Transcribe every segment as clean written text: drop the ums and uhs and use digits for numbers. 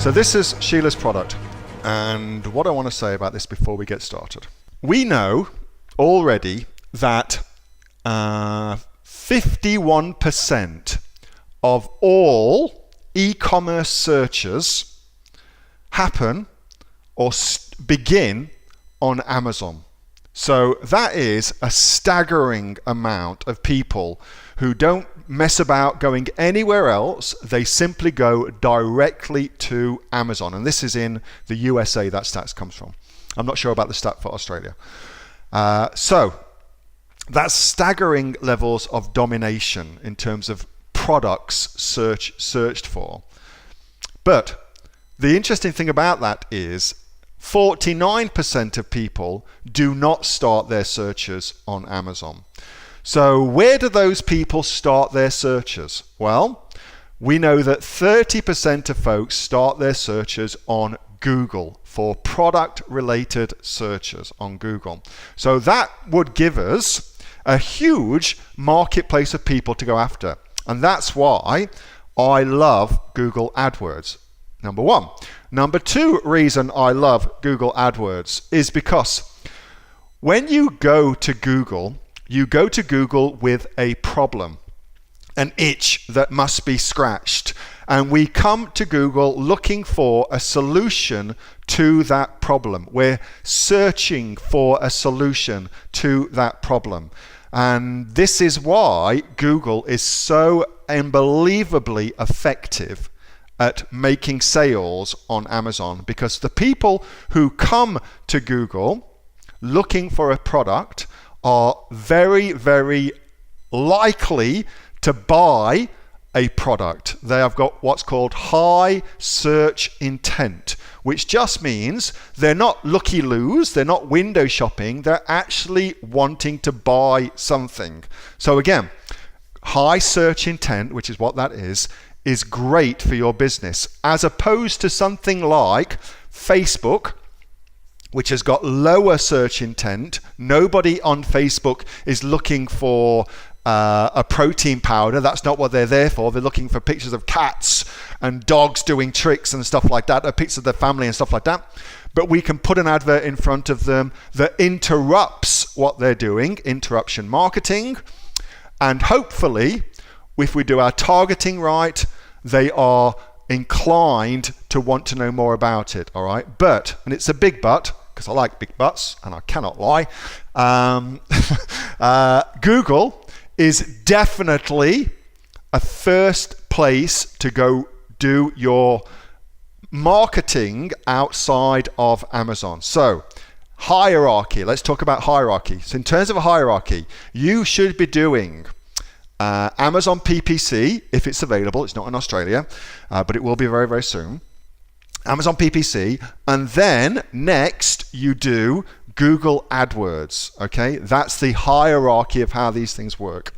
So this is Sheila's product, and what I want to say about this before we get started. We know already that 51% of all e-commerce searches happen or begin on Amazon. So that is a staggering amount of people who don't mess about going anywhere else. They simply go directly to Amazon. And this is in the USA that stats comes from. I'm not sure about the stat for Australia. So that's staggering levels of domination in terms of products searched for. But the interesting thing about that is 49% of people do not start their searches on Amazon. So where do those people start their searches? Well, we know that 30% of folks start their searches on Google for product-related searches on Google. So that would give us a huge marketplace of people to go after. And that's why I love Google AdWords. Number one. Number two reason I love Google AdWords is because when you go to Google with a problem, an itch that must be scratched. And we come to Google looking for a solution to that problem. We're searching for a solution to that problem. And this is why Google is so unbelievably effective at making sales on Amazon, because the people who come to Google looking for a product are very, very likely to buy a product. They have got what's called high search intent, which just means they're not looky-loos, they're not window shopping, they're actually wanting to buy something. So again, high search intent, which is what that is great for your business, as opposed to something like Facebook, which has got lower search intent. Nobody on Facebook is looking for a protein powder. That's not what they're there for. They're looking for pictures of cats and dogs doing tricks and stuff like that, or pictures of their family and stuff like that. But we can put an advert in front of them that interrupts what they're doing, interruption marketing, and hopefully, if we do our targeting right, they are inclined to want to know more about it, all right? But, and it's a big but, because I like big buts, and I cannot lie, Google is definitely a first place to go do your marketing outside of Amazon. So, hierarchy, let's talk about hierarchy. So in terms of a hierarchy, you should be doing Amazon PPC, if it's available. It's not in Australia, but it will be very, very soon. Amazon PPC, and then next you do Google AdWords, okay? That's the hierarchy of how these things work.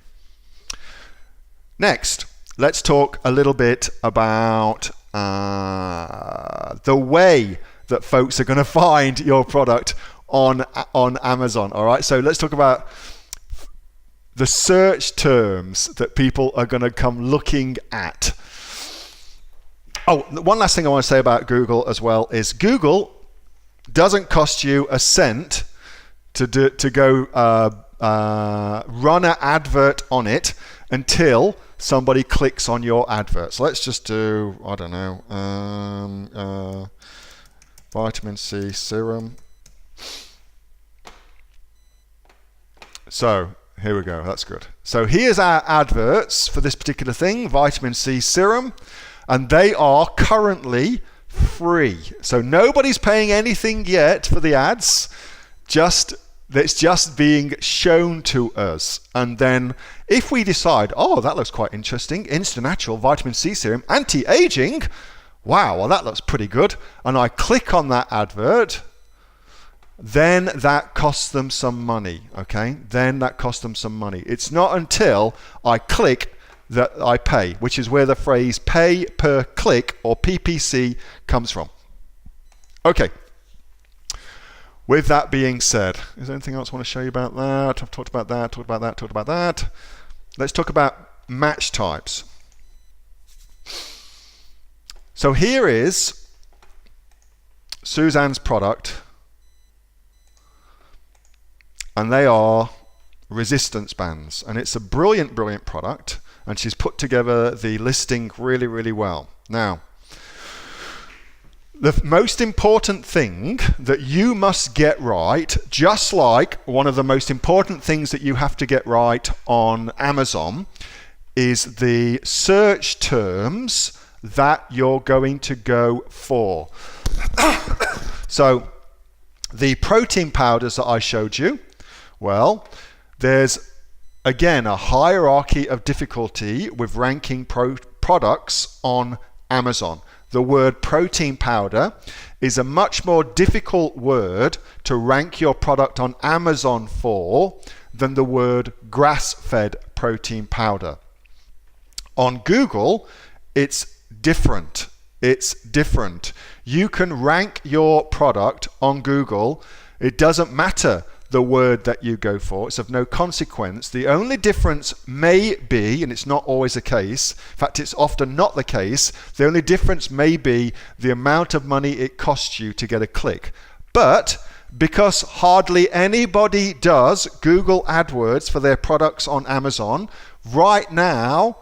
Next, let's talk a little bit about the way that folks are going to find your product on Amazon, all right? So let's talk about the search terms that people are going to come looking at. Oh, one last thing I want to say about Google as well is Google doesn't cost you a cent to go run an advert on it until somebody clicks on your advert. So let's just do, I don't know, vitamin C serum. So here we go, that's good. So here's our adverts for this particular thing, vitamin C serum, and they are currently free. So nobody's paying anything yet for the ads, it's just being shown to us. And then if we decide, oh, that looks quite interesting, Instant Natural Vitamin C Serum, anti-aging, wow, well that looks pretty good, and I click on that advert, then that costs them some money, okay? Then that costs them some money. It's not until I click that I pay, which is where the phrase pay per click, or PPC, comes from. Okay. With that being said, is there anything else I want to show you about that? I've talked about that, talked about that. Let's talk about match types. So here is Suzanne's product, and they are resistance bands. And it's a brilliant, brilliant product, and she's put together the listing really, really well. Now, the most important thing that you must get right, just like one of the most important things that you have to get right on Amazon, is the search terms that you're going to go for. So the protein powders that I showed you, well, there's again a hierarchy of difficulty with ranking products on Amazon. The word protein powder is a much more difficult word to rank your product on Amazon for than the word grass-fed protein powder. On Google, it's different. It's different. You can rank your product on Google. It doesn't matter the word that you go for. It's of no consequence. The only difference may be, and it's not always the case, in fact it's often not the case, the only difference may be the amount of money it costs you to get a click. But because hardly anybody does Google AdWords for their products on Amazon, right now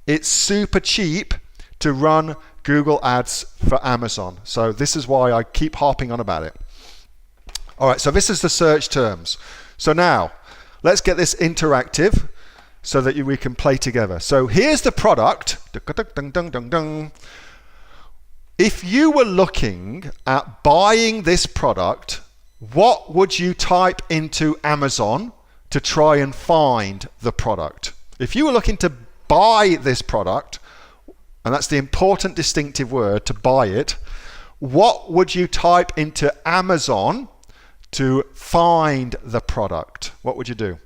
it's super cheap to run Google ads for Amazon. So this is why I keep harping on about it. All right, so this is the search terms. So now, let's get this interactive so that we can play together. So here's the product. If you were looking at buying this product, what would you type into Amazon to try and find the product? If you were looking to buy this product, and that's the important distinctive word, to buy it, what would you type into Amazon to find the product? What would you do?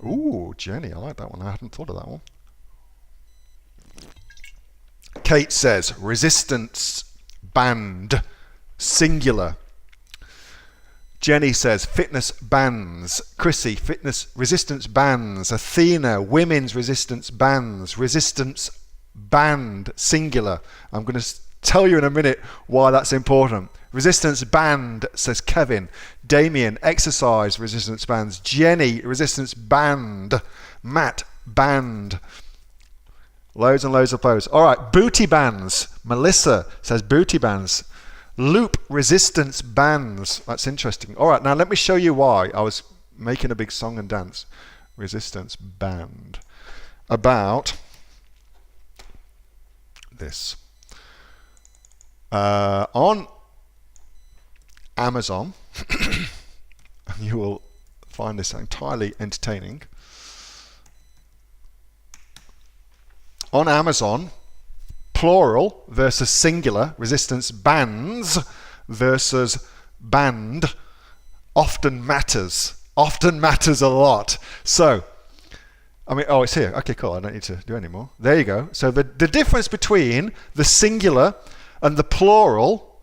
Ooh, Jenny, I like that one. I hadn't thought of that one. Kate says resistance band, singular. Jenny says fitness bands. Chrissy, fitness resistance bands. Athena, women's resistance bands. Resistance band, singular. I'm going to tell you in a minute why that's important. Resistance band, says Kevin. Damien, exercise resistance bands. Jenny, resistance band. Matt, band. Loads and loads of those. All right, booty bands. Melissa says booty bands. Loop resistance bands. That's interesting. All right, now let me show you why I was making a big song and dance. Resistance band. About this. On Amazon, and you will find this entirely entertaining. On Amazon, plural versus singular, resistance bands versus band, often matters a lot. So, I mean, oh, it's here. Okay, cool. I don't need to do any more. There you go. So the difference between the singular and the plural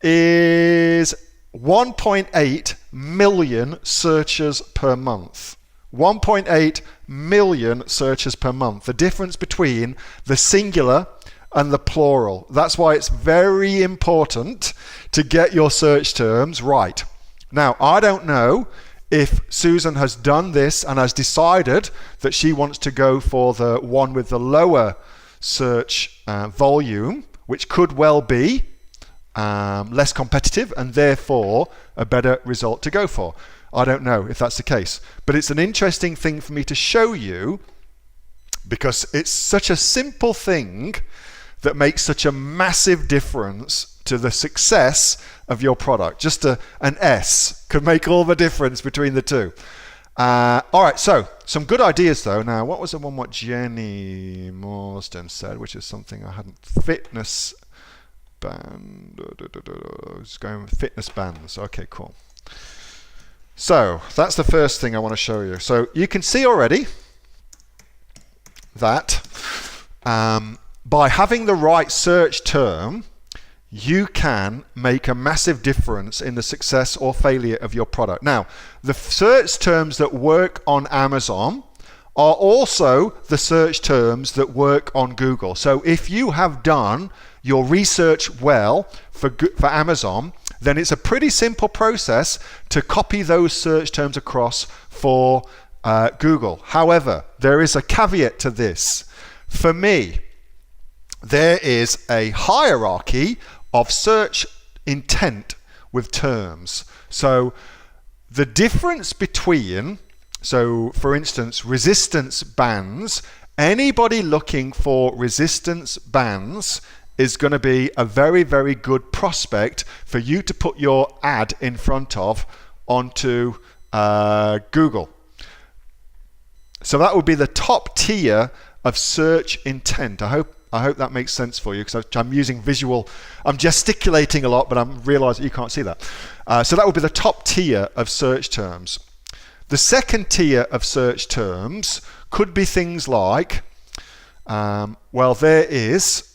is 1.8 million searches per month. 1.8 million searches per month. The difference between the singular and the plural. That's why it's very important to get your search terms right. Now, I don't know if Susan has done this and has decided that she wants to go for the one with the lower search volume, which could well be less competitive and therefore a better result to go for. I don't know if that's the case, but it's an interesting thing for me to show you because it's such a simple thing that makes such a massive difference to the success of your product. Just an S could make all the difference between the two. All right, so some good ideas though. Now, what was the one what Jenny Morstan said, which is something I hadn't? Fitness band. It's going with fitness bands. Okay, cool. So that's the first thing I want to show you. So you can see already that by having the right search term, you can make a massive difference in the success or failure of your product. Now, the search terms that work on Amazon are also the search terms that work on Google. So if you have done your research well for Amazon, then it's a pretty simple process to copy those search terms across for Google. However, there is a caveat to this. For me, there is a hierarchy of search intent with terms. So the difference between, so for instance, resistance bands, anybody looking for resistance bands is going to be a very, very good prospect for you to put your ad in front of onto Google. So that would be the top tier of search intent. I hope that makes sense for you, because I'm using visual, I'm gesticulating a lot, but I'm realizing you can't see that. So that would be the top tier of search terms. The second tier of search terms could be things like, well, there is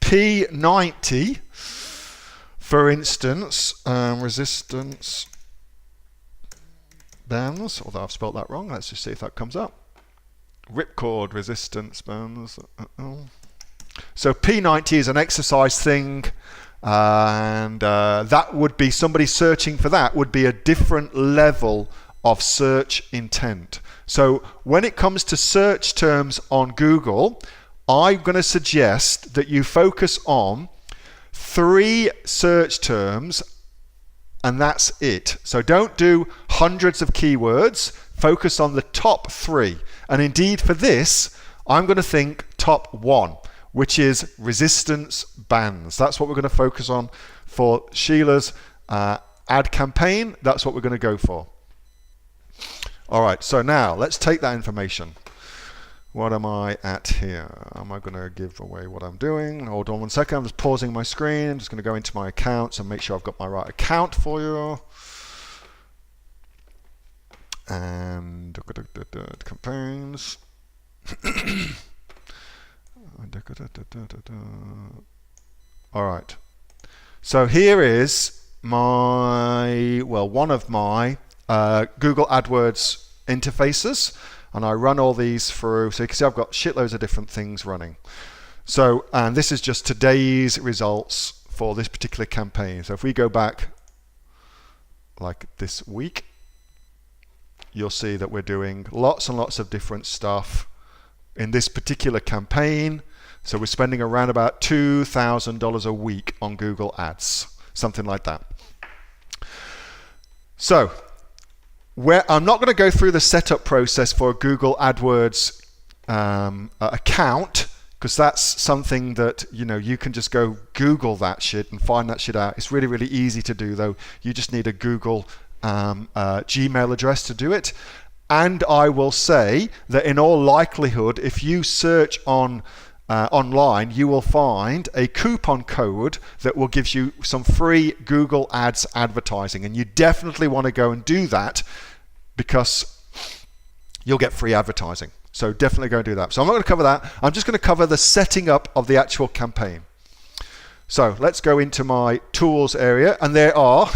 P90, for instance, resistance bands, although I've spelled that wrong. Let's just see if that comes up. Ripcord resistance bands. So P90 is an exercise thing, and that would be somebody searching for that would be a different level of search intent. So when it comes to search terms on Google, I'm going to suggest that you focus on 3 search terms, and that's it. So don't do hundreds of keywords. Focus on the top 3. And indeed for this, I'm going to think top 1, which is resistance bands. That's what we're going to focus on for Sheila's ad campaign. That's what we're going to go for. All right, so now let's take that information. What am I at here? Am I going to give away what I'm doing? Hold on one second. I'm just pausing my screen. I'm just going to go into my accounts and make sure I've got my right account for you. And campaigns. All right. So here is my, well, one of my Google AdWords interfaces, and I run all these through. So you can see I've got shitloads of different things running. So, and this is just today's results for this particular campaign. So if we go back like this week, you'll see that we're doing lots and lots of different stuff in this particular campaign. So we're spending around about $2,000 a week on Google Ads, something like that. So I'm not going to go through the setup process for a Google AdWords account, because that's something that you can just go Google that shit and find that shit out. It's really, really easy to do, though. You just need a Google Gmail address to do it. And I will say that in all likelihood, if you search on online, you will find a coupon code that will give you some free Google Ads advertising, and you definitely want to go and do that because you'll get free advertising. So definitely go and do that. So I'm not going to cover that. I'm just going to cover the setting up of the actual campaign. So let's go into my tools area, and there are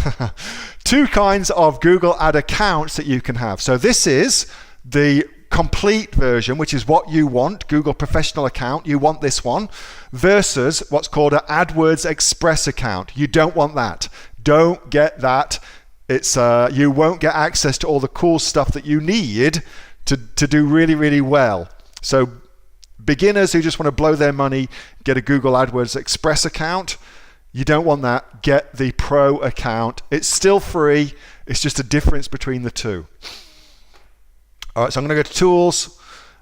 2 kinds of Google Ad accounts that you can have. So this is the complete version, which is what you want, Google Professional account. You want this one, versus what's called an AdWords Express account. You don't want that. Don't get that. It's you won't get access to all the cool stuff that you need to do really, really well. So beginners who just want to blow their money, get a Google AdWords Express account. You don't want that. Get the Pro account. It's still free. It's just a difference between the two. All right, so I'm going to go to Tools,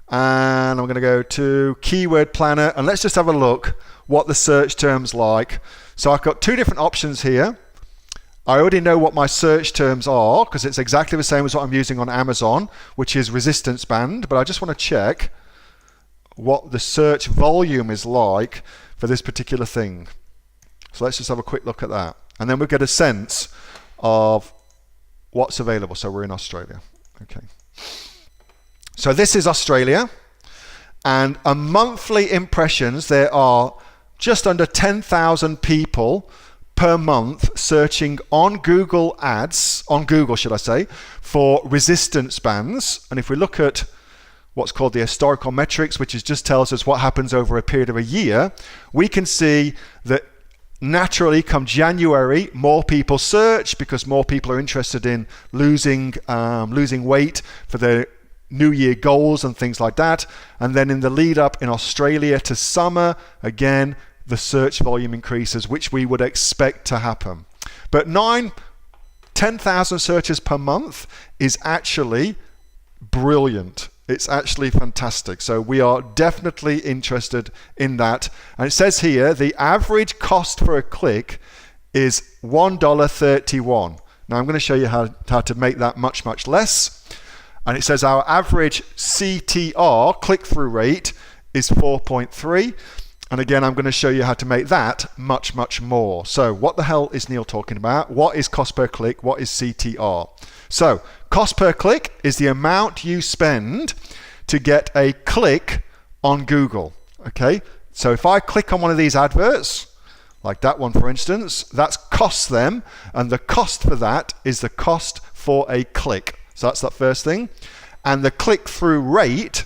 and I'm going to go to Keyword Planner, and let's just have a look what the search terms like. So I've got 2 different options here. I already know what my search terms are because it's exactly the same as what I'm using on Amazon, which is resistance band, but I just want to check what the search volume is like for this particular thing. So let's just have a quick look at that. And then we'll get a sense of what's available. So we're in Australia. Okay. So this is Australia. And a monthly impressions, there are just under 10,000 people per month searching on Google Ads, on Google should I say, for resistance bands. And if we look at what's called the historical metrics, which just tells us what happens over a period of a year, we can see that naturally come January, more people search because more people are interested in losing weight for their New Year goals and things like that. And then in the lead up in Australia to summer, again, the search volume increases, which we would expect to happen. But 10,000 searches per month is actually brilliant. It's actually fantastic. So we are definitely interested in that. And it says here, the average cost for a click is $1.31. Now I'm going to show you how to make that much, much less. And it says our average CTR, click-through rate, is 4.3. And again, I'm going to show you how to make that much, much more. So what the hell is Neil talking about? What is cost per click? What is CTR? So cost per click is the amount you spend to get a click on Google. Okay, so if I click on one of these adverts, like that one for instance, that's cost them, and the cost for that is the cost for a click. So that's that first thing. And the click-through rate,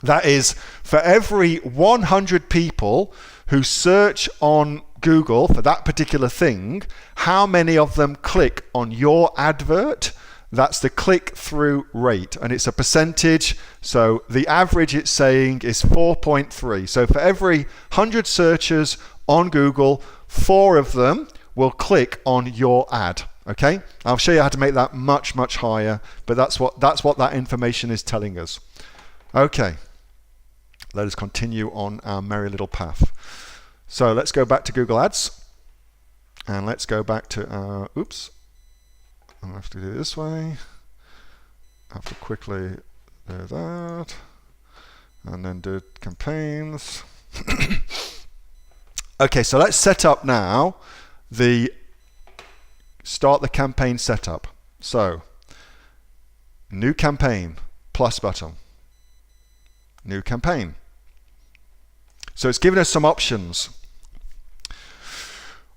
that is for every 100 people who search on Google for that particular thing, how many of them click on your advert? That's the click-through rate, and it's a percentage. So the average it's saying is 4.3. So for every 100 searches on Google, 4 of them will click on your ad. Okay, I'll show you how to make that much, much higher, but that's what that information is telling us. Okay, let us continue on our merry little path. So let's go back to Google Ads, and let's go back to our, oops, I'll have to do it this way. I have to quickly do that, and then do campaigns. Okay, so let's set up now start the campaign setup. So, new campaign, plus button, new campaign. So it's given us some options.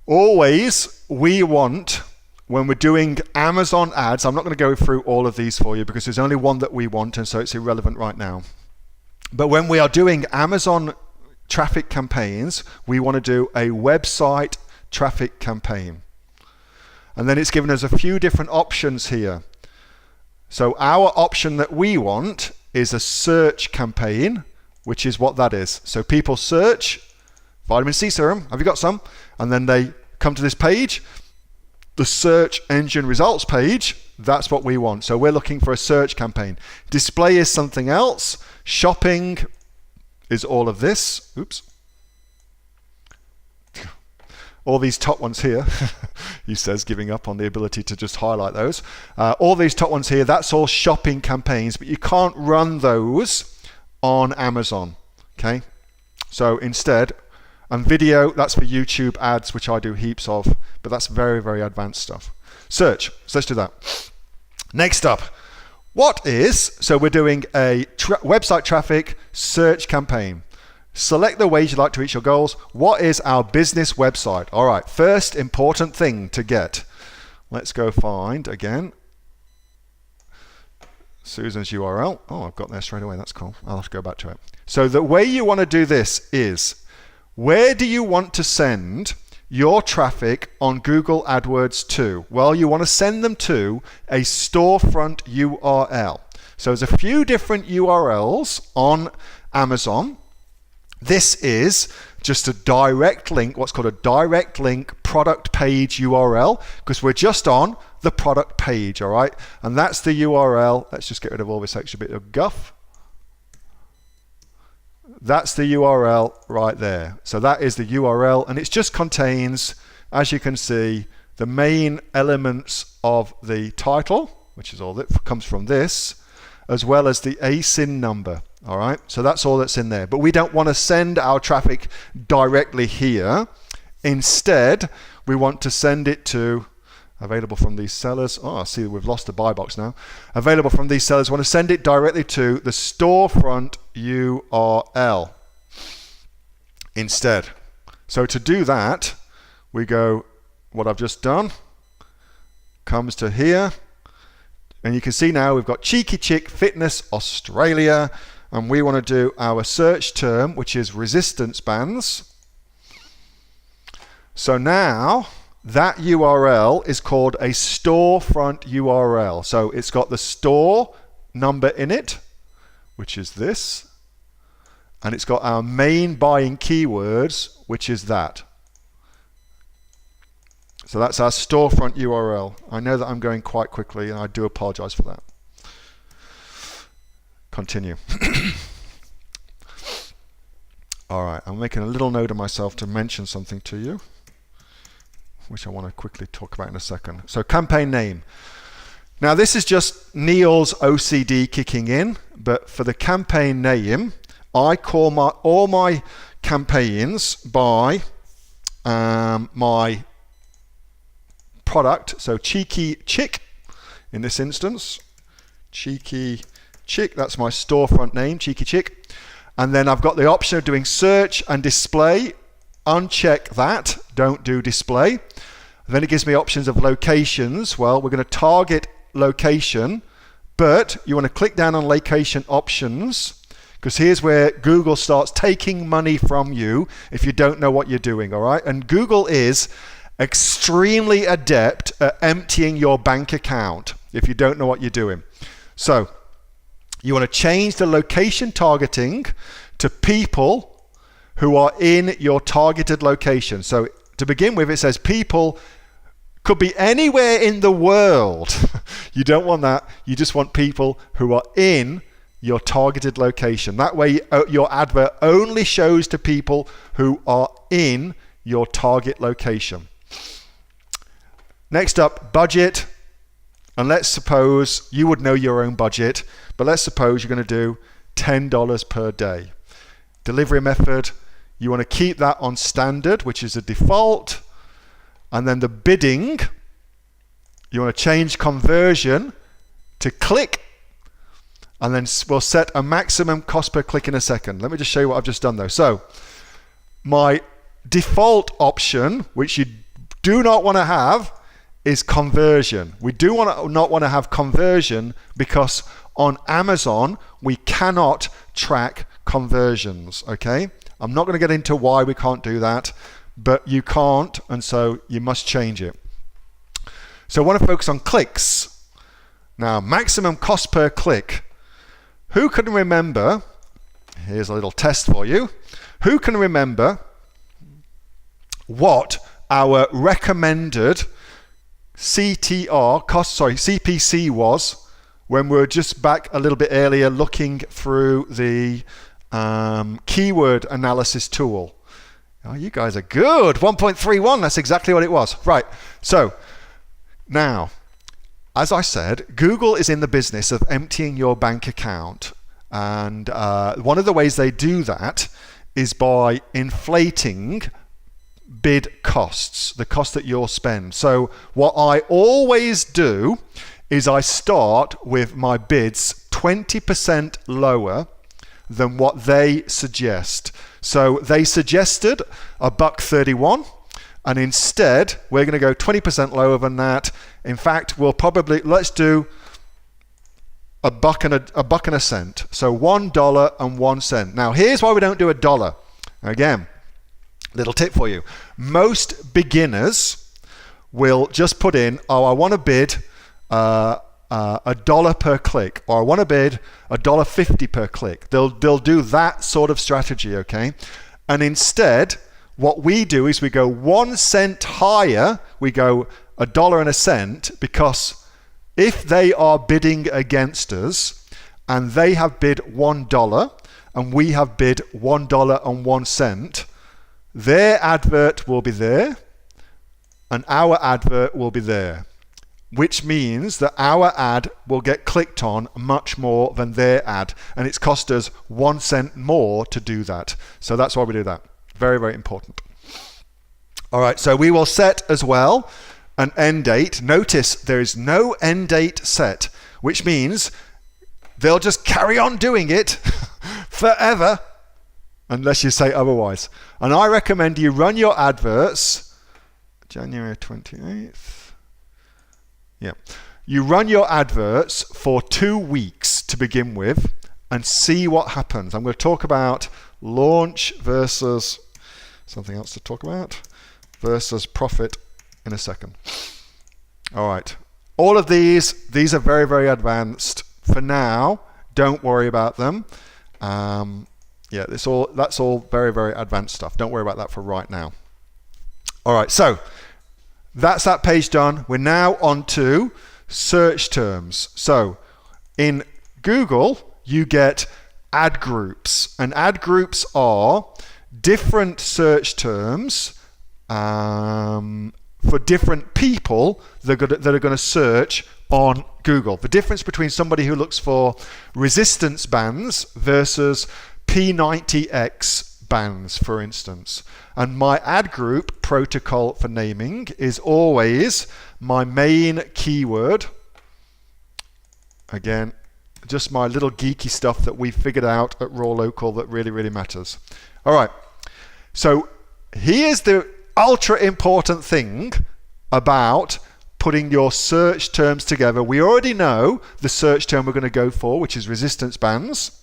Always, we want, when we're doing Amazon ads, I'm not going to go through all of these for you because there's only one that we want, and so it's irrelevant right now. But when we are doing Amazon traffic campaigns, we want to do a website traffic campaign. And then it's given us a few different options here. So our option that we want is a search campaign, which is what that is. So people search vitamin C serum, have you got some? And then they come to this page, the search engine results page, that's what we want. So we're looking for a search campaign. Display is something else. Shopping is all of this. Oops. All these top ones here, he says, giving up on the ability to just highlight those. All these top ones here, that's all shopping campaigns, but you can't run those on Amazon, okay? So instead, and video, that's for YouTube ads, which I do heaps of, but that's very, very advanced stuff. Search, so let's do that. Next up, so we're doing a website traffic search campaign. Select the ways you'd like to reach your goals. What is our business website? All right, first important thing to get. Let's go find, again, Susan's URL. Oh, I've got there straight away. That's cool. I'll have to go back to it. So the way you want to do this is, where do you want to send your traffic on Google AdWords to? Well, you want to send them to a storefront URL. So there's a few different URLs on Amazon. This is just a direct link, what's called a direct link product page URL, because we're just on the product page, all right? And that's the URL. Let's just get rid of all this extra bit of guff. That's the URL right there. So that is the URL, and it just contains, as you can see, the main elements of the title, which is all that comes from this, as well as the ASIN number. All right, so that's all that's in there. But we don't want to send our traffic directly here. Instead, we want to send it to available from these sellers. Oh, I see we've lost the buy box now. Available from these sellers. We want to send it directly to the storefront URL instead. So to do that, we go, what I've just done, comes to here. And you can see now we've got Cheeky Chick Fitness Australia, and we want to do our search term, which is resistance bands. So now that URL is called a storefront URL. So it's got the store number in it, which is this, and it's got our main buying keywords, which is that. So that's our storefront URL. I know that I'm going quite quickly, and I do apologize for that. Continue. All right, I'm making a little note of myself to mention something to you, which I want to quickly talk about in a second. So campaign name. Now this is just Neil's OCD kicking in, but for the campaign name, I call all my campaigns by my product. So Cheeky Chick in this instance. Cheeky Chick, that's my storefront name, Cheeky Chick. And then I've got the option of doing search and display. Uncheck that, don't do display. Then it gives me options of locations. Well, we're going to target location, but you want to click down on location options, because here's where Google starts taking money from you if you don't know what you're doing, all right? And Google is extremely adept at emptying your bank account if you don't know what you're doing. So you want to change the location targeting to people who are in your targeted location. So to begin with, it says people could be anywhere in the world. You don't want that. You just want people who are in your targeted location. That way your advert only shows to people who are in your target location. Next up, budget. And let's suppose you would know your own budget, but let's suppose you're going to do $10 per day. Delivery method, you want to keep that on standard, which is a default. And then the bidding, you want to change conversion to click, and then we'll set a maximum cost per click in a second. Let me just show you what I've just done though. So my default option, which you do not want to have, is conversion. We do not want to have conversion because on Amazon we cannot track conversions, okay? I'm not going to get into why we can't do that, but you can't, and so you must change it. So I want to focus on clicks. Now, maximum cost per click. Who can remember, here's a little test for you, who can remember what our recommended CPC was when we were just back a little bit earlier looking through the keyword analysis tool? Oh, you guys are good. 1.31, that's exactly what it was. Right, so now, as I said, Google is in the business of emptying your bank account. And one of the ways they do that is by inflating bid costs, the cost that you'll spend. So what I always do is I start with my bids 20% lower than what they suggest. So they suggested $1.31, and instead we're going to go 20% lower than that. In fact, we'll probably, let's do a buck and a cent. So $1.01. Now here's why we don't do $1. Again, little tip for you. Most beginners will just put in, oh, I want to bid $1 per click, or I want to bid $1.50 per click. They'll do that sort of strategy, okay? And instead, what we do is we go 1 cent higher. We go $1.01, because if they are bidding against us and they have bid $1 and we have bid $1.01, their advert will be there and our advert will be there, which means that our ad will get clicked on much more than their ad, and it's cost us 1 cent more to do that. So that's why we do that. Very, very important. All right, so we will set as well an end date. Notice there is no end date set, which means they'll just carry on doing it forever unless you say otherwise. And I recommend you run your adverts January 28th. Yeah. You run your adverts for 2 weeks to begin with and see what happens. I'm going to talk about launch versus something else to talk about versus profit in a second. All right. All of these are very, very advanced. For now, don't worry about them. Yeah, that's all very, very advanced stuff. Don't worry about that for right now. All right, so that's that page done. We're now on to search terms. So in Google, you get ad groups, and ad groups are different search terms for different people that are going to search on Google. The difference between somebody who looks for resistance bands versus P90X bands, for instance. And my ad group protocol for naming is always my main keyword. Again, just my little geeky stuff that we figured out at Raw Local that really, really matters. All right, so here's the ultra important thing about putting your search terms together. We already know the search term we're going to go for, which is resistance bands.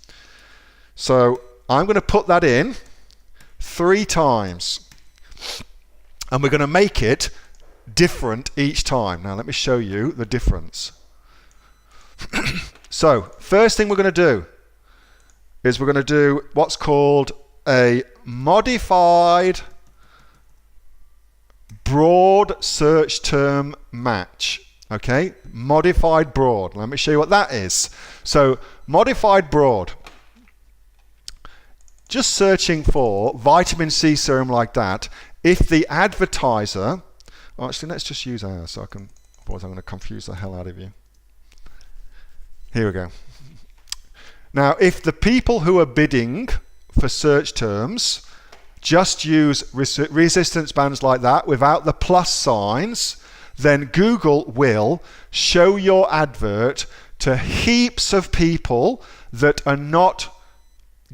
So I'm going to put that in 3 times. And we're going to make it different each time. Now let me show you the difference. So first thing we're going to do is we're going to do what's called a modified broad search term match. Okay, modified broad. Let me show you what that is. So modified broad, just searching for vitamin C serum like that. If the advertiser, actually let's just use ours so I can, otherwise I'm going to confuse the hell out of you. Here we go. Now if the people who are bidding for search terms just use resistance bands like that without the plus signs, then Google will show your advert to heaps of people that are not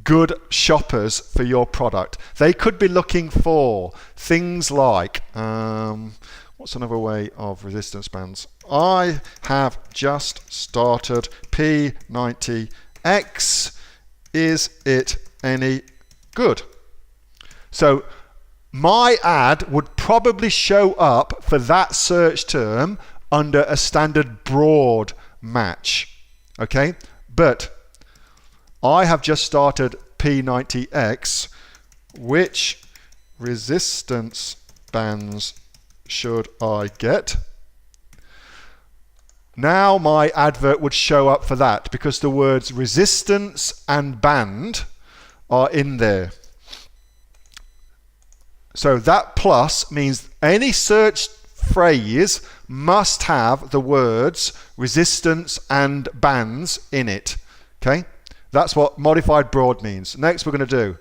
good shoppers for your product. They could be looking for things like, what's another way of resistance bands? I have just started P90X. Is it any good? So my ad would probably show up for that search term under a standard broad match. Okay, but I have just started P90X. Which resistance bands should I get? Now my advert would show up for that because the words resistance and band are in there. So that plus means any search phrase must have the words resistance and bands in it. Okay? That's what modified broad means. Next we're going to do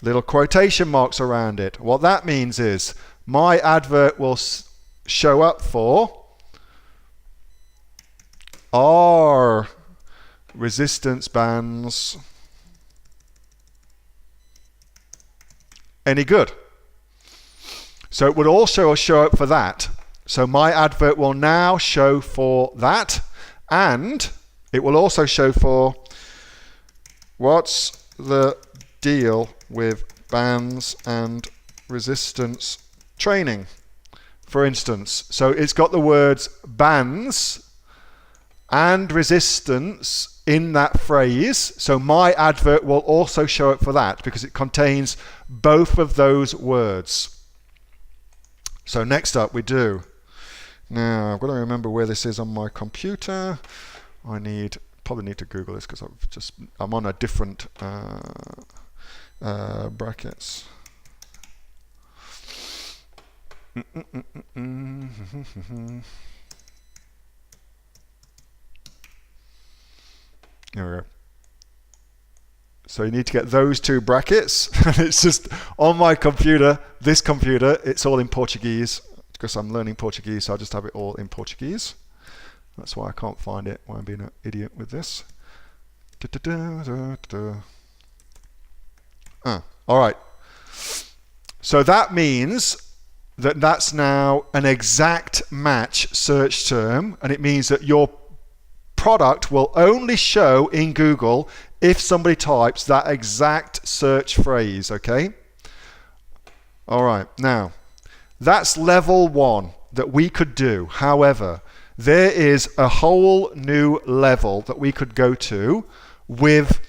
little quotation marks around it. What that means is my advert will show up for are resistance bands any good? So it would also show up for that. So my advert will now show for that, and it will also show for what's the deal with bands and resistance training, for instance. So it's got the words bands and resistance in that phrase. So my advert will also show up for that because it contains both of those words. So next up we do, now I've got to remember where this is on my computer. Probably need to Google this because I'm on a different brackets. There we go. So you need to get those 2 brackets. It's just on my computer, this computer, it's all in Portuguese because I'm learning Portuguese, so I just have it all in Portuguese. That's why I can't find it, why I'm being an idiot with this. All right. So that means that's now an exact match search term, and it means that your product will only show in Google if somebody types that exact search phrase, okay? All right, now, that's level 1 that we could do. However, there is a whole new level that we could go to with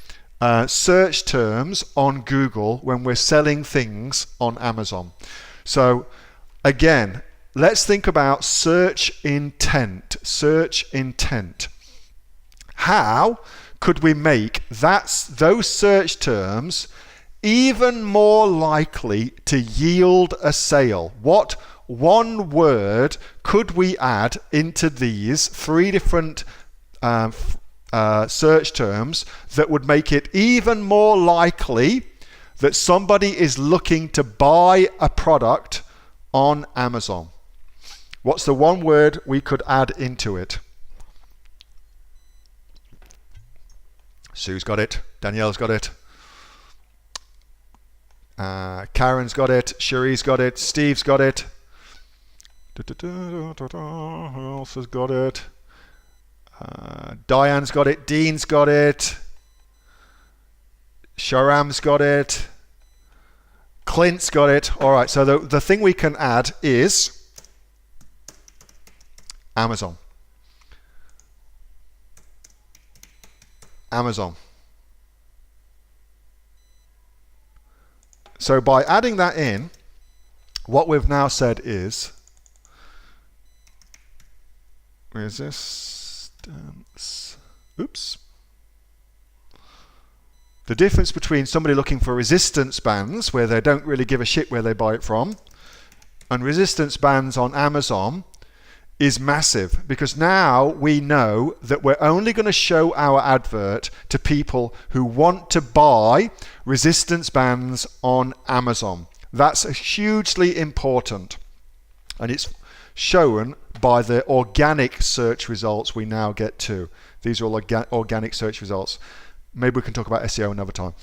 search terms on Google when we're selling things on Amazon. So again, let's think about search intent. Search intent. How could we make those search terms even more likely to yield a sale? What one word could we add into these 3 different search terms that would make it even more likely that somebody is looking to buy a product on Amazon? What's the one word we could add into it? Sue's got it. Danielle's got it. Karen's got it. Cherie's got it. Steve's got it. Who else has got it? Diane's got it. Dean's got it. Sharam's got it. Clint's got it. All right, so the thing we can add is Amazon. Amazon. So by adding that in, what we've now said is resistance. Oops. The difference between somebody looking for resistance bands, where they don't really give a shit where they buy it from, and resistance bands on Amazon is massive, because now we know that we're only going to show our advert to people who want to buy resistance bands on Amazon. That's hugely important, and it's shown by the organic search results we now get to. These are all organic search results. Maybe we can talk about SEO another time.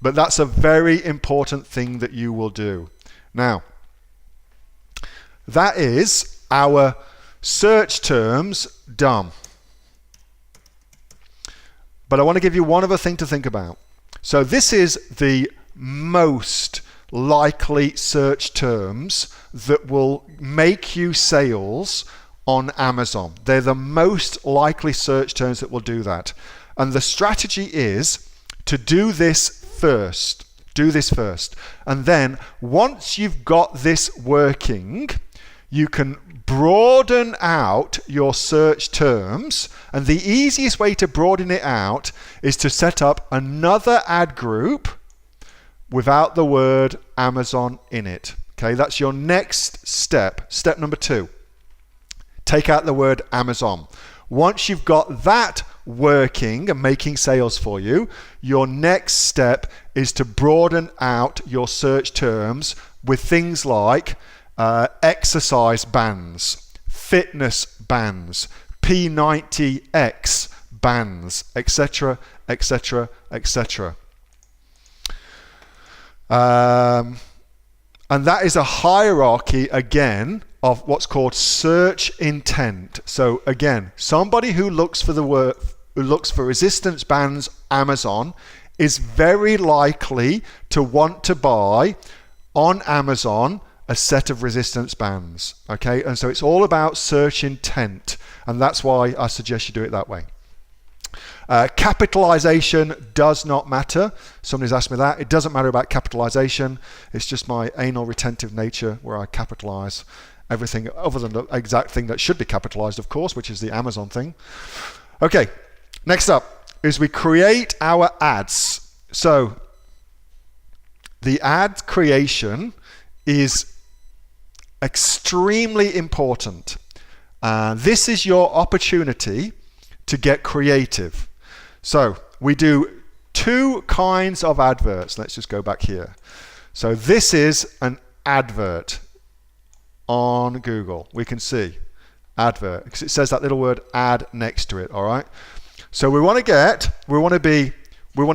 But that's a very important thing that you will do. Now, that is our search terms done. But I want to give you one other thing to think about. So this is the most likely search terms that will make you sales on Amazon. They're the most likely search terms that will do that. And the strategy is to do this first. Do this first. And then once you've got this working, you can broaden out your search terms. And the easiest way to broaden it out is to set up another ad group without the word Amazon in it. Okay, that's your next step. Step number 2. Take out the word Amazon. Once you've got that working and making sales for you, your next step is to broaden out your search terms with things like exercise bands, fitness bands, P90X bands, etc., etc., etc. And that is a hierarchy again of what's called search intent. So again, somebody who looks for resistance bands Amazon is very likely to want to buy on Amazon a set of resistance bands. Okay, and so it's all about search intent, and that's why I suggest you do it that way. Capitalization does not matter. Somebody's asked me that. It doesn't matter about capitalization. It's just my anal retentive nature where I capitalize everything other than the exact thing that should be capitalized, of course, which is the Amazon thing. Okay, next up is we create our ads. So the ad creation is extremely important. This is your opportunity to get creative. So we do 2 kinds of adverts. Let's just go back here. So this is an advert on Google. We can see advert because it says that little word ad next to it. All right. So we want to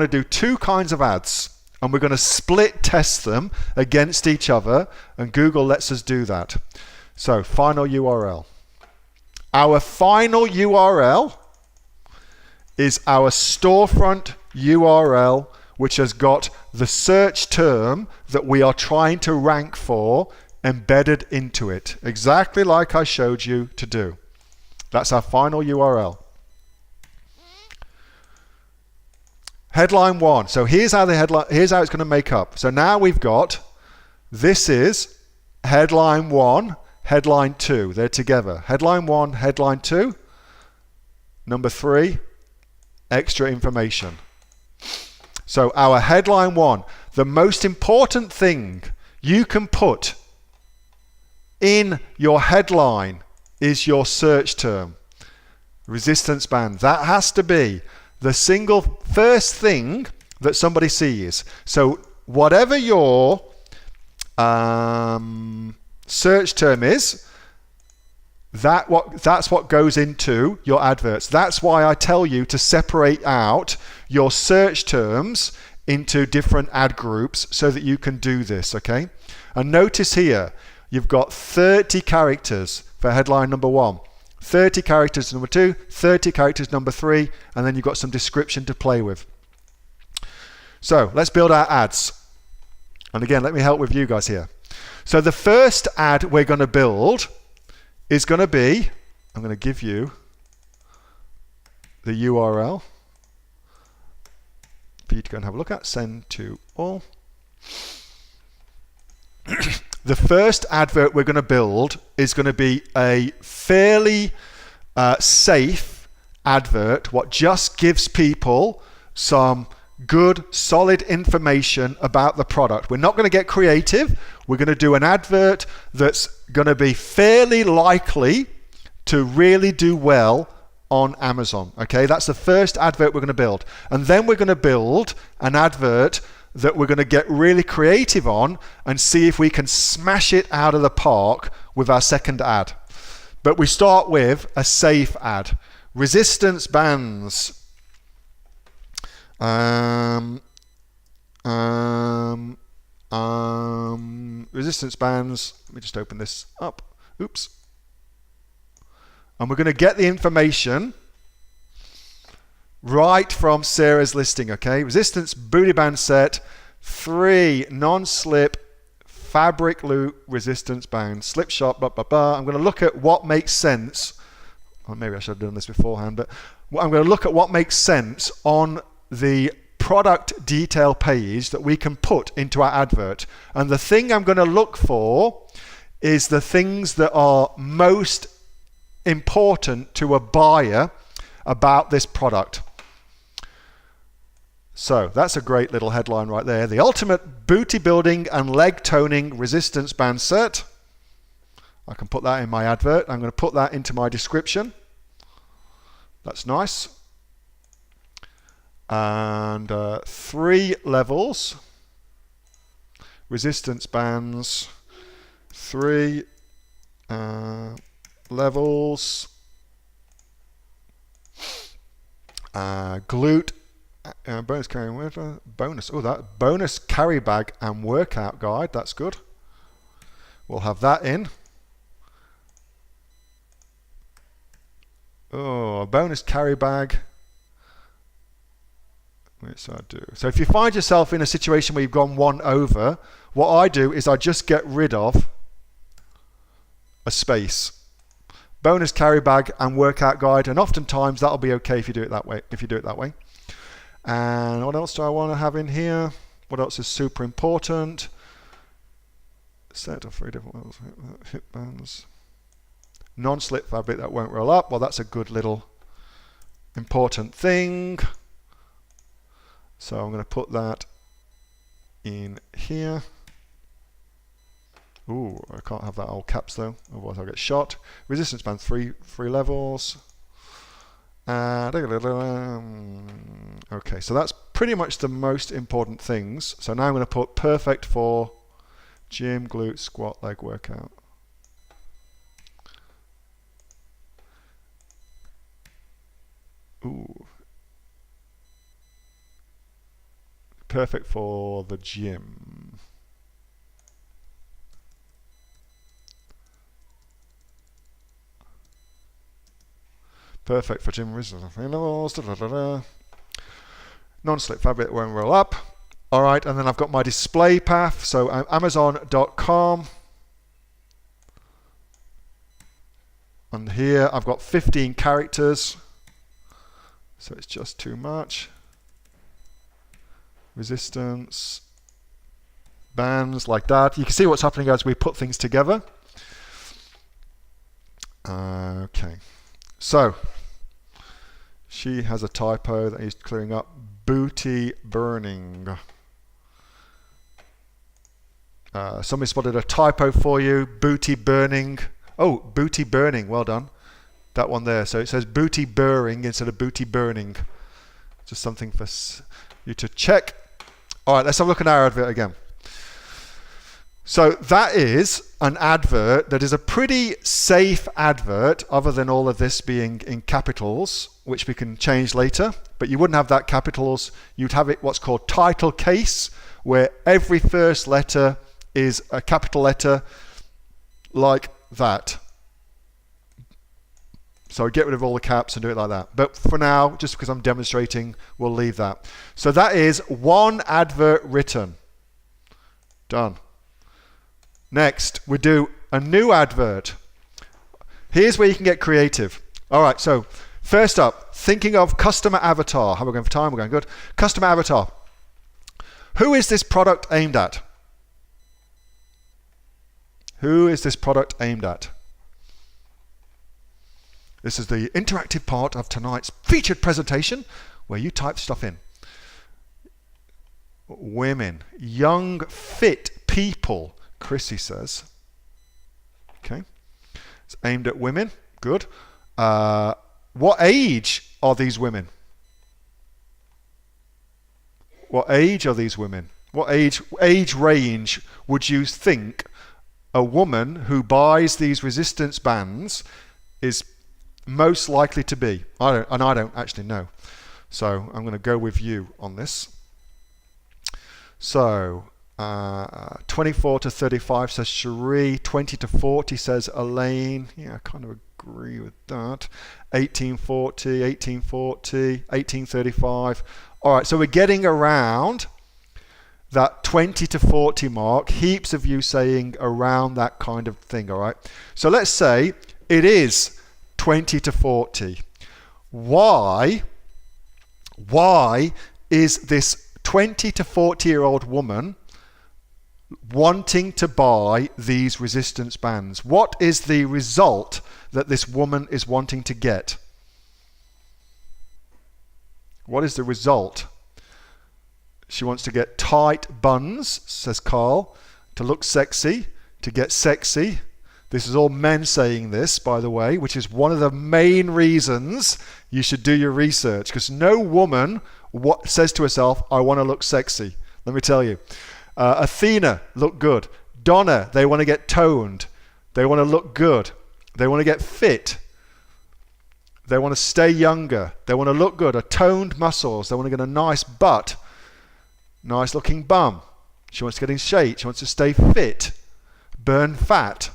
do 2 kinds of ads. and we're going to split test them against each other, and Google lets us do that. So final URL. Our final URL is our storefront URL, which has got the search term that we are trying to rank for embedded into it, exactly like I showed you to do. That's our final URL. Headline 1. So here's how it's going to make up. So now we've got, this is headline 1, headline 2. They're together. Headline 1, headline 2. Number 3, extra information. So our headline 1, the most important thing you can put in your headline is your search term. Resistance band. That has to be the single first thing that somebody sees. So whatever your search term is, that's what goes into your adverts. That's why I tell you to separate out your search terms into different ad groups so that you can do this, okay? And notice here, you've got 30 characters for headline number 1. 30 characters number 2, 30 characters number 3, and then you've got some description to play with. So let's build our ads. And again, let me help with you guys here. So the first ad we're going to build is going to be, I'm going to give you the URL for you to go and have a look at, send to all. The first advert we're going to build is going to be a fairly safe advert, what just gives people some good, solid information about the product. We're not going to get creative. We're going to do an advert that's going to be fairly likely to really do well on Amazon. Okay, that's the first advert we're going to build. And then we're going to build an advert that we're going to get really creative on and see if we can smash it out of the park with our second ad. But we start with a safe ad. Resistance bands. Resistance bands. Let me just open this up. Oops. And we're going to get the information right from Sarah's listing, okay? Resistance booty band set, 3 non-slip fabric loop resistance bands, slip shot, blah, blah, blah. I'm going to look at what makes sense. Or maybe I should have done this beforehand, but I'm going to look at what makes sense on the product detail page that we can put into our advert. And the thing I'm going to look for is the things that are most important to a buyer about this product. So that's a great little headline right there. The ultimate booty building and leg toning resistance band set. I can put that in my advert. I'm going to put that into my description. That's nice. And 3 levels. Resistance bands. 3 levels. Glute. Bonus carry bonus. Oh, that bonus carry bag and workout guide. That's good. We'll have that in. Oh, a bonus carry bag. Which I do. So if you find yourself in a situation where you've gone one over, what I do is I just get rid of a space. Bonus carry bag and workout guide, and oftentimes that'll be okay if you do it that way. And what else do I want to have in here? What else is super important? Set of 3 different levels, hip bands. Non-slip fabric that won't roll up. Well, that's a good little important thing. So I'm going to put that in here. Ooh, I can't have that all caps though, otherwise I'll get shot. Resistance band 3 levels. Okay, so that's pretty much the most important things. So now I'm going to put perfect for gym, glute, squat, leg workout. Ooh. perfect for the gym. Perfect for gym results. Non-slip fabric won't roll up. All right, and then I've got my display path. So Amazon.com. And here I've got 15 characters. So it's just too much. Resistance. Bands like that. You can see what's happening as we put things together. Okay. So she has a typo that he's clearing up. Booty burning. Somebody spotted a typo for you. Booty burning. Oh, booty burning. Well done. That one there. So it says booty burring instead of booty burning. Just something for you to check. All right, let's have a look at our advert again. So that is an advert that is a pretty safe advert, other than all of this being in capitals, which we can change later. But you wouldn't have that capitals. You'd have it what's called title case, where every first letter is a capital letter like that. So get rid of all the caps and do it like that. But for now, just because I'm demonstrating, we'll leave that. So that is one advert written. Done. Next, we do a new advert. Here's where you can get creative. All right, so first up, thinking of customer avatar. How are we going for time? We're going good. Customer avatar. Who is this product aimed at? Who is this product aimed at? This is the interactive part of tonight's featured presentation where you type stuff in. Women, young, fit people, Chrissy says. Okay. It's aimed at women. Good. What age are these women? What age are these women? What age range would you think a woman who buys these resistance bands is most likely to be? I don't actually know. So I'm going to go with you on this. So 24 to 35 says Cherie. 20 to 40 says Elaine. Yeah, I kind of agree with that. 1840, 1840, 1835. All right, so we're getting around that 20 to 40 mark. Heaps of you saying around that kind of thing, all right? So let's say it is 20 to 40. Why is this 20 to 40-year-old woman wanting to buy these resistance bands? What is the result that this woman is wanting to get? What is the result? She wants to get tight buns, says Carl, to look sexy, to get sexy. This is all men saying this, by the way, which is one of the main reasons you should do your research, because no woman says to herself, I want to look sexy. Let me tell you. Athena, look good. Donna, they want to get toned. They want to look good. They want to get fit. They want to stay younger. They want to look good. Toned muscles. They want to get a nice butt. Nice looking bum. She wants to get in shape. She wants to stay fit. Burn fat.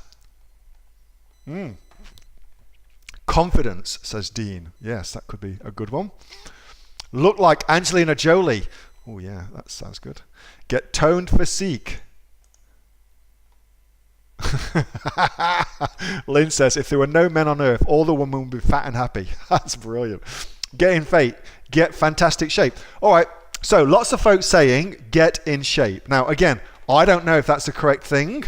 Confidence, says Dean. Yes, that could be a good one. Look like Angelina Jolie. Oh yeah, that sounds good. Get toned physique. Lynn says, if there were no men on earth, all the women would be fat and happy. That's brilliant. Get in shape. Get fantastic shape. All right, so lots of folks saying get in shape. Now, again, I don't know if that's the correct thing,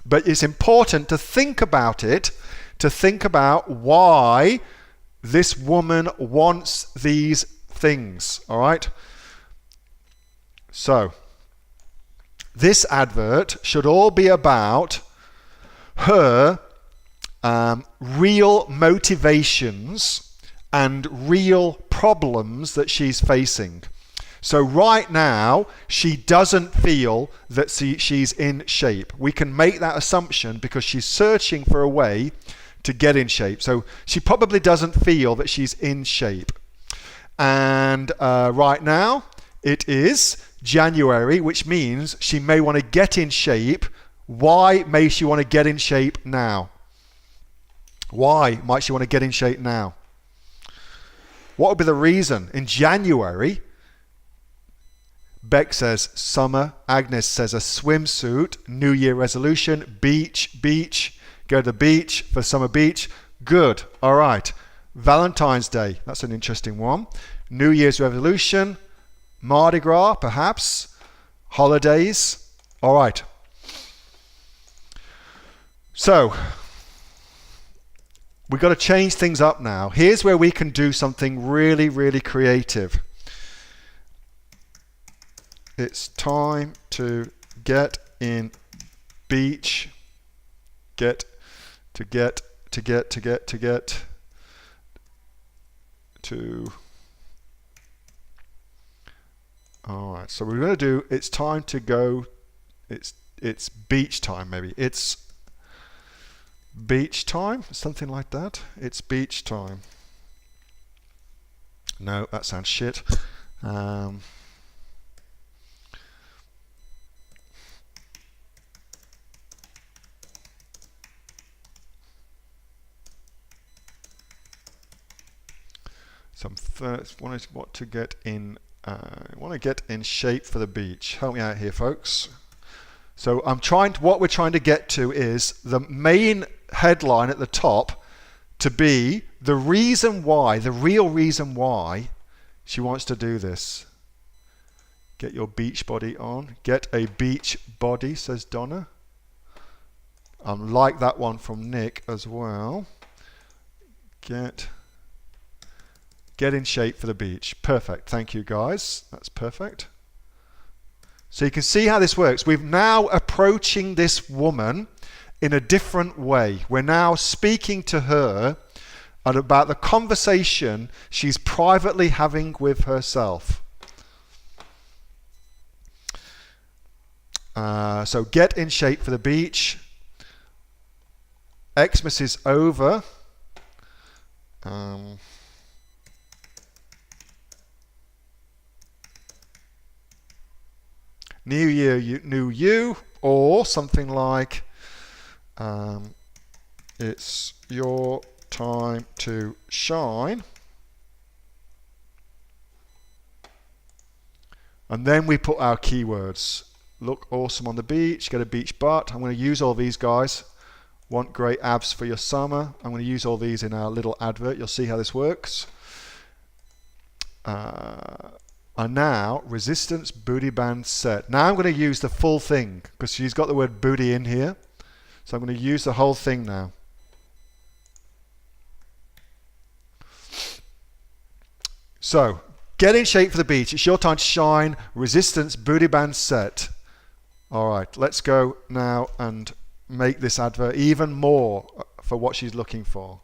but it's important to think about it, to think about why this woman wants these things, all right? So, this advert should all be about her real motivations and real problems that she's facing. So right now, she doesn't feel that she's in shape. We can make that assumption because she's searching for a way to get in shape. So she probably doesn't feel that she's in shape. And right now, It is January, which means she may want to get in shape. Why may she want to get in shape now? Why might she want to get in shape now? What would be the reason? In January, Beck says summer. Agnes says a swimsuit. New Year resolution. Beach. Go to the beach for summer beach. Good. All right. Valentine's Day. That's an interesting one. New Year's resolution. Mardi Gras, perhaps. Holidays. All right. So, we've got to change things up now. Here's where we can do something really, really creative. It's time to get in beach. All right, so we're going to do, it's time to go, it's beach time maybe. It's beach time, something like that. It's beach time. No, that sounds shit. Some first want to get in. Want to get in shape for the beach. Help me out here, folks. So what we're trying to get to is the main headline at the top to be the reason why, the real reason why she wants to do this. Get your beach body on. Get a beach body, says Donna. Like that one from Nick as well. Get in shape for the beach. Perfect. Thank you, guys. That's perfect. So you can see how this works. We're now approaching this woman in a different way. We're now speaking to her about the conversation she's privately having with herself. So get in shape for the beach. Xmas is over. New year, new you, or something like it's your time to shine. And then we put our keywords. Look awesome on the beach, get a beach butt. I'm going to use all these guys. Want great abs for your summer. I'm going to use all these in our little advert. You'll see how this works. And now, resistance booty band set. Now I'm going to use the full thing because she's got the word booty in here. So I'm going to use the whole thing now. So, get in shape for the beach. It's your time to shine. Resistance booty band set. All right, let's go now and make this advert even more for what she's looking for.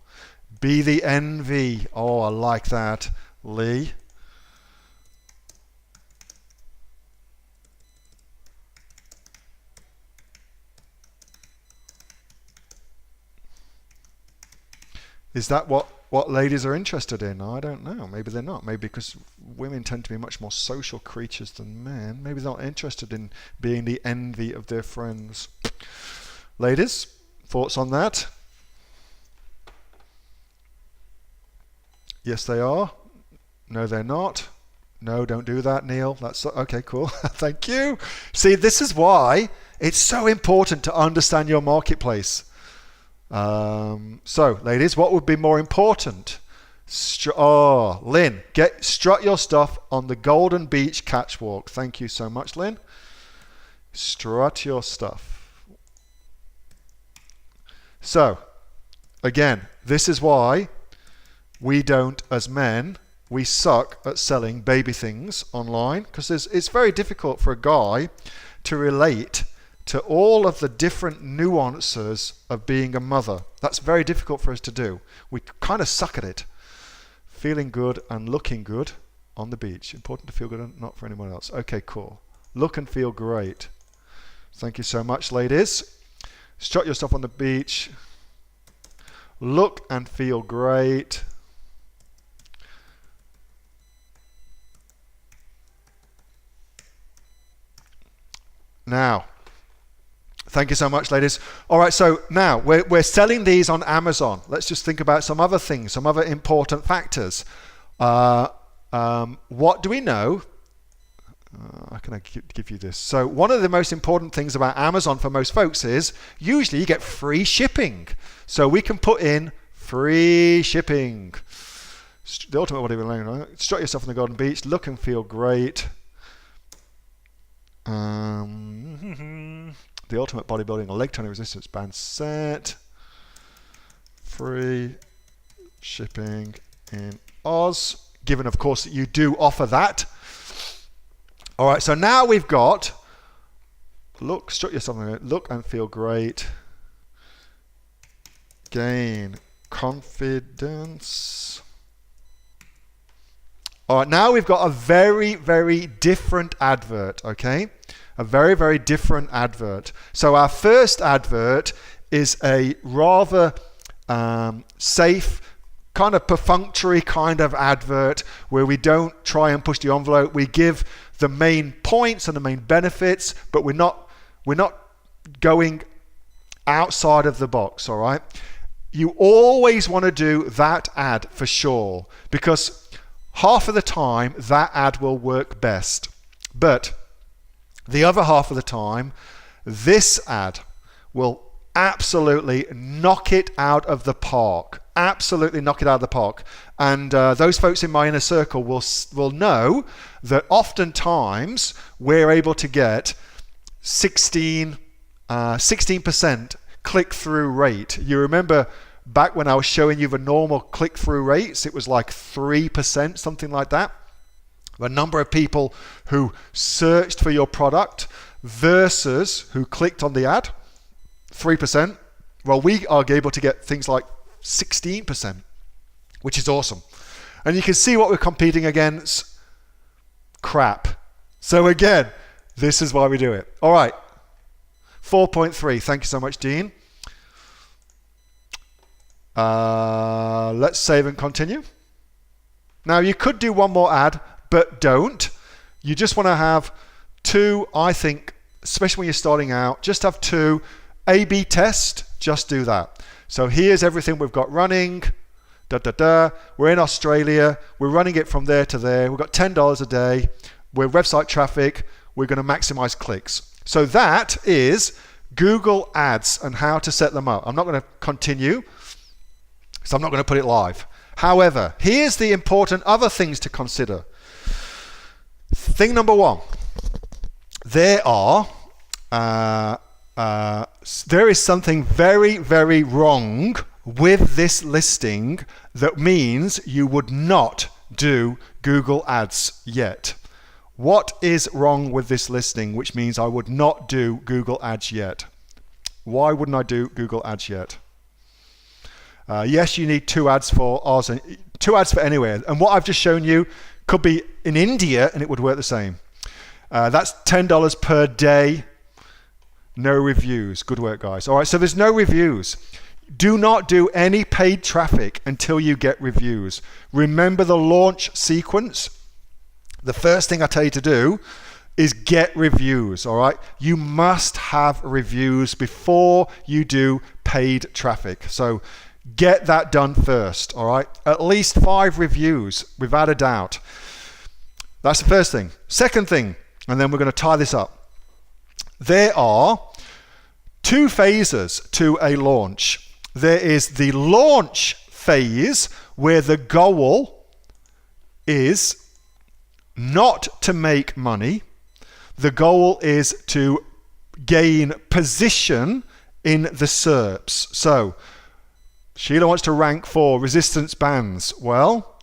Be the envy. Oh, I like that, Lee. Is that what ladies are interested in? I don't know. Maybe they're not. Maybe because women tend to be much more social creatures than men. Maybe they're not interested in being the envy of their friends. Ladies, thoughts on that? Yes, they are. No, they're not. No, don't do that, Neil. That's okay, cool. Thank you. See, this is why it's so important to understand your marketplace. So, ladies, what would be more important? Lynn, strut your stuff on the Golden Beach catwalk. Thank you so much, Lynn. Strut your stuff. So, again, this is why we don't, as men, we suck at selling baby things online because it's very difficult for a guy to relate to all of the different nuances of being a mother. That's very difficult for us to do. We kind of suck at it. Feeling good and looking good on the beach. Important to feel good and not for anyone else. Okay, cool. Look and feel great. Thank you so much, ladies. Strut your stuff on the beach. Look and feel great. Now, thank you so much, ladies. All right, so now we're selling these on Amazon. Let's just think about some other things, some other important factors. What do we know? How can I give you this? So one of the most important things about Amazon for most folks is usually you get free shipping. So we can put in free shipping. The ultimate bodybuilding, right? Strut yourself on the Golden Beach, look and feel great. The ultimate bodybuilding leg toning resistance band set. Free shipping in Oz. Given, of course, that you do offer that. All right, so now we've got strut yourself on it, look and feel great. Gain confidence. All right, now we've got a very, very different advert, okay? A very, very different advert. So our first advert is a rather safe, kind of perfunctory kind of advert where we don't try and push the envelope. We give the main points and the main benefits, but we're not going outside of the box, all right? You always want to do that ad for sure, because half of the time that ad will work best. But the other half of the time, this ad will absolutely knock it out of the park. Absolutely knock it out of the park. And those folks in my inner circle will know that oftentimes we're able to get 16% click-through rate. You remember back when I was showing you the normal click-through rates, it was like 3%, something like that. The number of people who searched for your product versus who clicked on the ad, 3%. Well, we are able to get things like 16%, which is awesome. And you can see what we're competing against. Crap. So again, this is why we do it. All right. 4.3. Thank you so much, Dean. Let's save and continue. Now, you could do one more ad, but don't. You just want to have two, I think, especially when you're starting out, just have two. A/B test, just do that. So here's everything we've got running. We're in Australia. We're running it from there to there. We've got $10 a day. We're website traffic. We're going to maximize clicks. So that is Google Ads and how to set them up. I'm not going to continue, so I'm not going to put it live. However, here's the important other things to consider. Thing number one, there is something very, very wrong with this listing that means you would not do Google Ads yet. What is wrong with this listing which means I would not do Google Ads yet? Why wouldn't I do Google Ads yet? Yes, you need 2 ads for Oz and 2 ads for anywhere. And what I've just shown you could be in India and it would work the same. That's $10 per day. No reviews. Good work, guys. All right, so there's no reviews. Do not do any paid traffic until you get reviews. Remember the launch sequence? The first thing I tell you to do is get reviews, all right? You must have reviews before you do paid traffic. So get that done first, all right? At least 5 reviews, without a doubt. That's the first thing. Second thing, and then we're going to tie this up. There are 2 phases to a launch. There is the launch phase where the goal is not to make money. The goal is to gain position in the SERPs. So Sheila wants to rank for resistance bands. Well,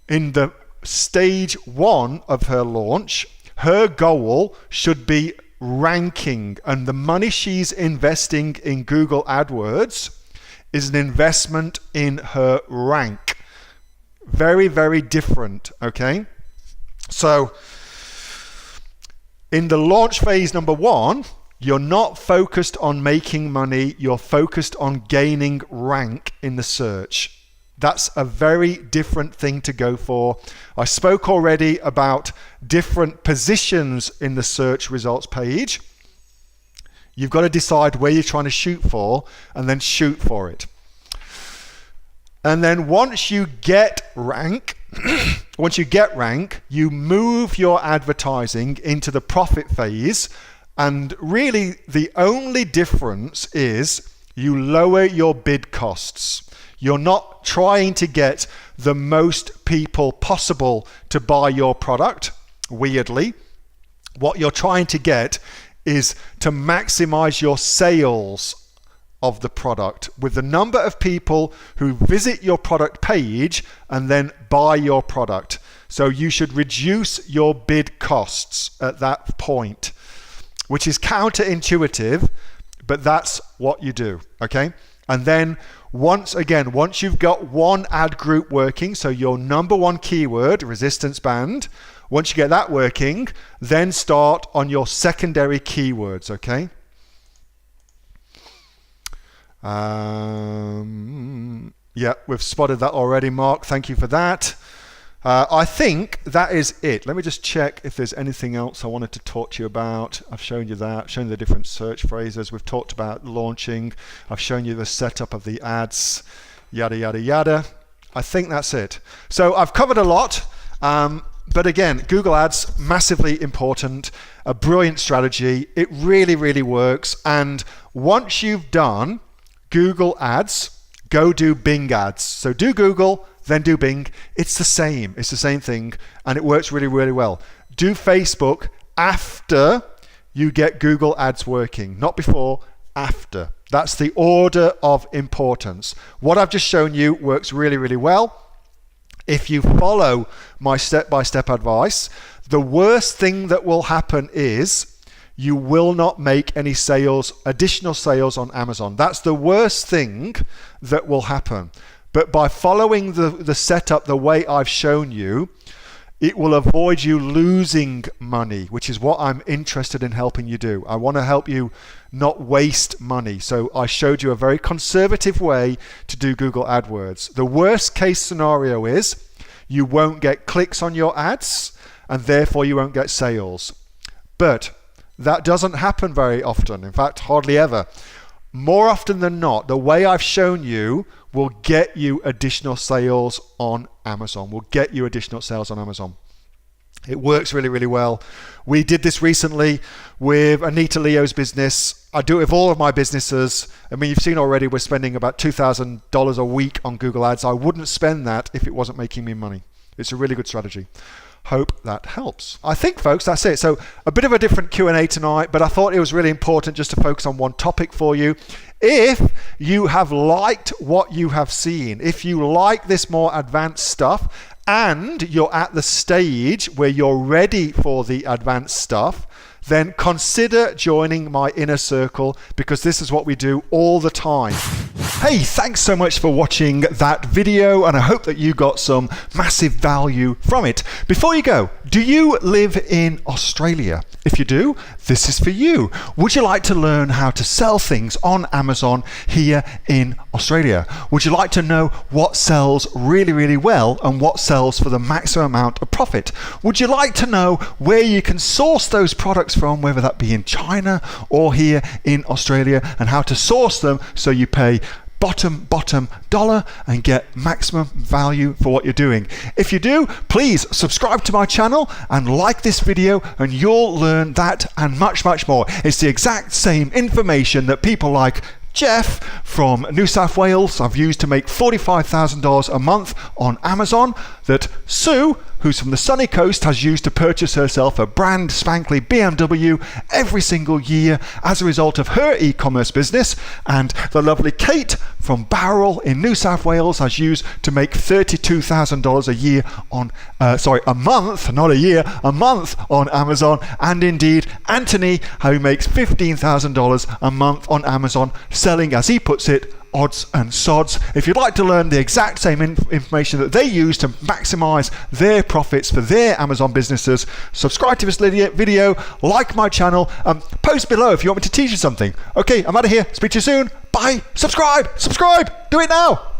in the stage 1 of her launch, her goal should be ranking, and the money she's investing in Google AdWords is an investment in her rank. Very, very different, okay? So in the launch phase number 1, you're not focused on making money, you're focused on gaining rank in the search. That's a very different thing to go for. I spoke already about different positions in the search results page. You've got to decide where you're trying to shoot for and then shoot for it. And then once you get rank, you move your advertising into the profit phase. And really the only difference is you lower your bid costs. You're not trying to get the most people possible to buy your product, weirdly. What you're trying to get is to maximize your sales of the product with the number of people who visit your product page and then buy your product. So you should reduce your bid costs at that point, which is counterintuitive, but that's what you do, okay? And then once you've got one ad group working, so your number one keyword, resistance band, once you get that working, then start on your secondary keywords, okay? Yeah, we've spotted that already, Mark. Thank you for that. I think that is it. Let me just check if there's anything else I wanted to talk to you about. I've shown you that, shown you the different search phrases. We've talked about launching. I've shown you the setup of the ads, yada, yada, yada. I think that's it. So I've covered a lot. But again, Google Ads, massively important, a brilliant strategy. It really, really works. And once you've done Google Ads, go do Bing Ads. So do Google, then do Bing. It's the same thing, and it works really, really well. Do Facebook after you get Google Ads working, not before, after. That's the order of importance. What I've just shown you works really, really well. If you follow my step-by-step advice, the worst thing that will happen is you will not make any sales, additional sales on Amazon. That's the worst thing that will happen. But by following the setup the way I've shown you, it will avoid you losing money, which is what I'm interested in helping you do. I want to help you not waste money. So I showed you a very conservative way to do Google AdWords. The worst case scenario is you won't get clicks on your ads and therefore you won't get sales. But that doesn't happen very often. In fact, hardly ever. More often than not, the way I've shown you will get you additional sales on Amazon. It works really, really well. We did this recently with Anita Leo's business. I do it with all of my businesses. I mean, you've seen already we're spending about $2,000 a week on Google Ads. I wouldn't spend that if it wasn't making me money. It's a really good strategy. Hope that helps. I think, folks, that's it. So a bit of a different Q&A tonight, but I thought it was really important just to focus on one topic for you. If you have liked what you have seen, if you like this more advanced stuff and you're at the stage where you're ready for the advanced stuff, then consider joining my inner circle, because this is what we do all the time. Hey, thanks so much for watching that video, and I hope that you got some massive value from it. Before you go, do you live in Australia? If you do, this is for you. Would you like to learn how to sell things on Amazon here in Australia? Would you like to know what sells really, really well and what sells for the maximum amount of profit? Would you like to know where you can source those products from, whether that be in China or here in Australia, and how to source them so you pay bottom dollar and get maximum value for what you're doing? If you do, please subscribe to my channel and like this video, and you'll learn that and much, much more. It's the exact same information that people like Jeff from New South Wales I've used to make $45,000 a month on Amazon, that Sue, who's from the sunny coast, has used to purchase herself a brand spankly BMW every single year as a result of her e-commerce business, and the lovely Kate from Bowral in New South Wales has used to make $32,000 a year on, a month, not a year, a month on Amazon, and indeed Anthony, who makes $15,000 a month on Amazon, selling, as he puts it, odds and sods. If you'd like to learn the exact same information that they use to maximize their profits for their Amazon businesses, subscribe to this video, like my channel, post below if you want me to teach you something. Okay, I'm out of here. Speak to you soon. Bye. Subscribe. Do it now.